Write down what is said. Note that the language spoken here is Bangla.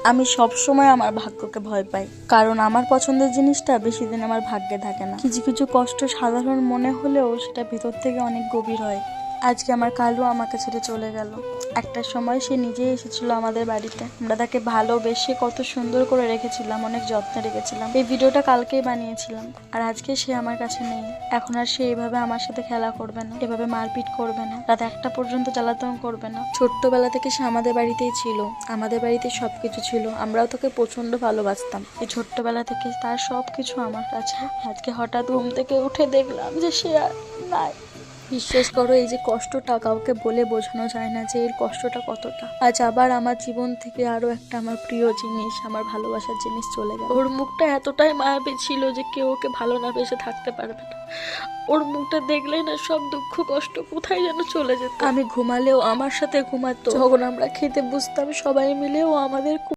আমি সব সময় আমার ভাগ্যকে ভয় পাই, কারণ আমার পছন্দের জিনিসটা বেশি দিন আমার ভাগ্যে থাকে না। কিছু কিছু কষ্ট সাধারণ মনে হলেও সেটা ভিতর থেকে অনেক গভীর হয়। আজকে আমার কালু আমাকে ছেড়ে চলে গেল। একটা সময় সে নিজেই এসেছিল আমাদের বাড়িতে। আমরা তাকে ভালোবেসে কত সুন্দর করে রেখেছিলাম, অনেক যত্নে রেখেছিলাম। এই ভিডিওটা কালকেই বানিয়েছিলাম, আর আজকে সে আমার কাছে নেই। এখন আর সে এইভাবে আমার সাথে খেলা করবে না, এভাবে মারপিট করবে না, রাত 1টা পর্যন্ত জ্বালাতন করবে না। ছোট্টবেলা থেকে সে আমাদের বাড়িতেই ছিল, আমাদের বাড়িতে সবকিছু ছিল। আমরাও তোকে প্রচন্ড ভালোবাসতাম। এই ছোট্টবেলা থেকে তার সবকিছু আমার কাছে। আজকে হঠাৎ ঘুম থেকে উঠে দেখলাম যে সে আর নাই। বিশ্বাস করো, এই যে কষ্টটা কাউকে বলে বোঝানো যায় না যে এর কষ্টটা কতটা। আজ আবার আমার জীবন থেকে আরো একটা আমার প্রিয় জিনিস, আমার ভালোবাসার জিনিস চলে গেল। ওর মুখটা এতটাই মায়াবী ছিল যে কেউ ওকে ভালো না বেসে থাকতে পারবে না। ওর মুখটা দেখলেই না সব দুঃখ কষ্ট কোথায় যেন চলে যেত। আমি ঘুমালেও আমার সাথে ঘুমাতো, যখন আমরা খেতে বসতাম সবাই মিলেও আমাদের